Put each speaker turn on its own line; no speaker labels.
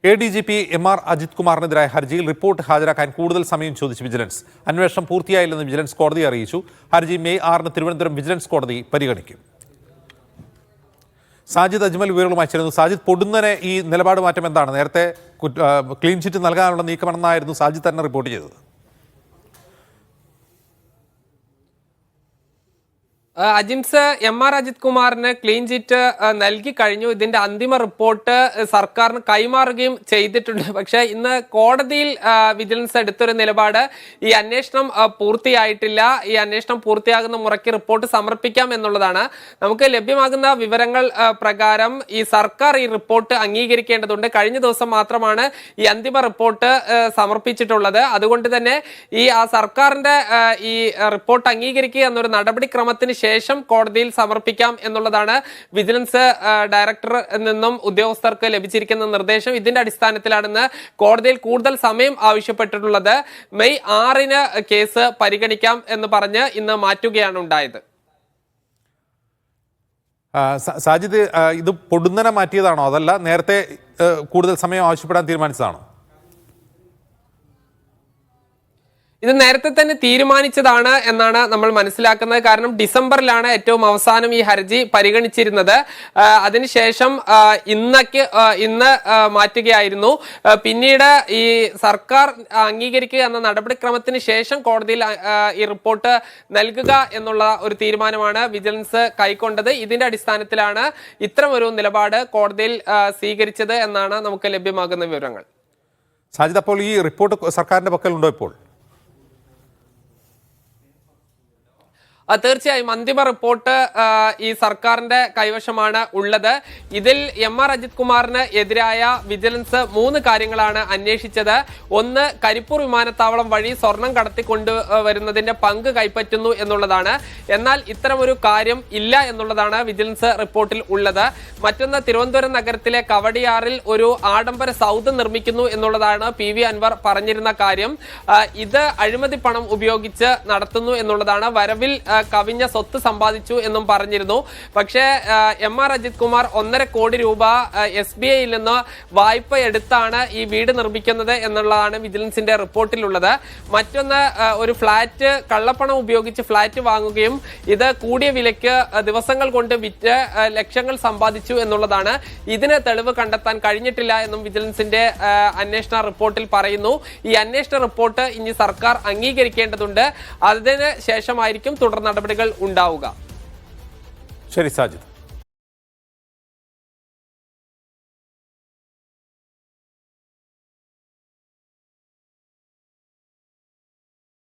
ADGP MR Ajith കുമാറിനെതിരായ ഹർജിയിൽ report ഹാജരാക്കാൻ കൂടുതൽ സമയം ചോദിച്ച് വിജിലൻസ്. അന്വേഷണം പൂർത്തിയായില്ലെന്ന് വിജിലൻസ് കോടതിയെ അറിയിച്ചു. ഹർജി മെയ് 6 തിരുവനന്തപുരം വിജിലൻസ് കോടതി പരിഗണിക്കും. സാജിദ് അജ്മൽ വിവരങ്ങളുമായി ചേരുന്നു. സാജിദ്, പൊടുന്നനെ ഈ നിലപാട് മാറ്റം എന്താണ്? നേരത്തെ ക്ലീൻ ചിറ്റ് നൽകാനുള്ള നീക്കമെന്നായിരുന്നു സാജിദ് തന്നെ റിപ്പോർട്ട് ചെയ്തത്.
അജിംസ് MR അജിത് കുമാറിന് ക്ലീൻ ചിറ്റ് നൽകി കഴിഞ്ഞു. ഇതിന്റെ അന്തിമ റിപ്പോർട്ട് സർക്കാരിന് കൈമാറുകയും ചെയ്തിട്ടുണ്ട്. പക്ഷേ ഇന്ന് കോടതിയിൽ വിജിലൻസ് എടുത്തൊരു നിലപാട്, ഈ അന്വേഷണം പൂർത്തിയായിട്ടില്ല, ഈ അന്വേഷണം പൂർത്തിയാകുന്ന മുറയ്ക്ക് റിപ്പോർട്ട് സമർപ്പിക്കാം എന്നുള്ളതാണ്. നമുക്ക് ലഭ്യമാകുന്ന വിവരങ്ങൾ പ്രകാരം ഈ സർക്കാർ ഈ റിപ്പോർട്ട് അംഗീകരിക്കേണ്ടതുണ്ട്. കഴിഞ്ഞ ദിവസം മാത്രമാണ് ഈ അന്തിമ റിപ്പോർട്ട് സമർപ്പിച്ചിട്ടുള്ളത്. അതുകൊണ്ട് തന്നെ ഈ സർക്കാരിന്റെ ഈ റിപ്പോർട്ട് അംഗീകരിക്കുക എന്നൊരു നടപടിക്രമത്തിന് ശേഷം കോടതിയിൽ സമർപ്പിക്കാം എന്നുള്ളതാണ് വിജിലൻസ് ഡയറക്ടറിൽ നിന്നും ഉദ്യോഗസ്ഥർക്ക് ലഭിച്ചിരിക്കുന്ന നിർദ്ദേശം. ഇതിന്റെ അടിസ്ഥാനത്തിലാണെന്ന് കോടതിയിൽ കൂടുതൽ സമയം ആവശ്യപ്പെട്ടിട്ടുള്ളത്. മെയ് 6 കേസ് പരിഗണിക്കാം എന്ന് പറഞ്ഞ് ഇന്ന് മാറ്റുകയാണ് ഉണ്ടായത്.
സാജിദ്, ഇത് പൊടുന്നനെ മാറ്റിയതാണോ, അതല്ല നേരത്തെ കൂടുതൽ സമയം ആവശ്യപ്പെടാൻ തീരുമാനിച്ചതാണോ?
ഇത് നേരത്തെ തന്നെ തീരുമാനിച്ചതാണ് എന്നാണ് നമ്മൾ മനസ്സിലാക്കുന്നത്. കാരണം ഡിസംബറിലാണ് ഏറ്റവും അവസാനം ഈ ഹർജി പരിഗണിച്ചിരുന്നത്. അതിനുശേഷം ഇന്ന് മാറ്റുകയായിരുന്നു. പിന്നീട് ഈ സർക്കാർ അംഗീകരിക്കുക എന്ന നടപടിക്രമത്തിന് ശേഷം കോടതിയിൽ ഈ റിപ്പോർട്ട് നൽകുക എന്നുള്ള ഒരു തീരുമാനമാണ് വിജിലൻസ് കൈക്കൊണ്ടത്. ഇതിന്റെ അടിസ്ഥാനത്തിലാണ് ഇത്തരം ഒരു നിലപാട് കോടതിയിൽ സ്വീകരിച്ചത് എന്നാണ് നമുക്ക് ലഭ്യമാകുന്ന വിവരങ്ങൾ.
സാജിദ്, അപ്പോൾ ഈ റിപ്പോർട്ട് സർക്കാരിന്റെ പക്കലുണ്ടോ ഇപ്പോൾ?
തീർച്ചയായും അന്തിമ റിപ്പോർട്ട് ഈ സർക്കാരിന്റെ കൈവശമാണ് ഉള്ളത്. ഇതിൽ MR അജിത് കുമാറിന് എതിരായ വിജിലൻസ് 3 കാര്യങ്ങളാണ് അന്വേഷിച്ചത്. ഒന്ന്, കരിപ്പൂർ വിമാനത്താവളം വഴി സ്വർണം കടത്തിക്കൊണ്ടുവരുന്നതിന്റെ പങ്ക് കൈപ്പറ്റുന്നു എന്നുള്ളതാണ്. എന്നാൽ ഇത്തരമൊരു കാര്യം ഇല്ല എന്നുള്ളതാണ് വിജിലൻസ് റിപ്പോർട്ടിൽ ഉള്ളത്. മറ്റൊന്ന്, തിരുവനന്തപുരം നഗരത്തിലെ കവടിയാറിൽ ഒരു ആഡംബര സൗധം നിർമ്മിക്കുന്നു എന്നുള്ളതാണ് PV അൻവർ പറഞ്ഞിരുന്ന കാര്യം. ഇത് അഴിമതി പണം ഉപയോഗിച്ച് നടത്തുന്നു എന്നുള്ളതാണ്. വരവിൽ കവിഞ്ഞ സ്വത്ത് സമ്പാദിച്ചു എന്നും പറഞ്ഞിരുന്നു. പക്ഷേ MR അജിത് കുമാർ 1.5 കോടി രൂപ SBIയിൽ നിന്ന് വായ്പ എടുത്താണ് ഈ വീട് നിർമ്മിക്കുന്നത് എന്നുള്ളതാണ് വിജിലൻസിന്റെ റിപ്പോർട്ടിലുള്ളത്. മറ്റൊന്ന്, ഒരു ഫ്ളാറ്റ് കള്ളപ്പണം ഉപയോഗിച്ച് ഫ്ളാറ്റ് വാങ്ങുകയും ഇത് കൂടിയ വിലയ്ക്ക് ദിവസങ്ങൾ കൊണ്ട് വിറ്റ് ലക്ഷങ്ങൾ സമ്പാദിച്ചു എന്നുള്ളതാണ്. ഇതിന് തെളിവ് കണ്ടെത്താൻ കഴിഞ്ഞിട്ടില്ല എന്നും വിജിലൻസിന്റെ അന്വേഷണ റിപ്പോർട്ടിൽ പറയുന്നു. ഈ അന്വേഷണ റിപ്പോർട്ട് ഇനി സർക്കാർ അംഗീകരിക്കേണ്ടതുണ്ട്. അതിന് ശേഷമായിരിക്കും തുടർ നടപടികൾ ഉണ്ടാവുക.
ശരി സാജിദ്.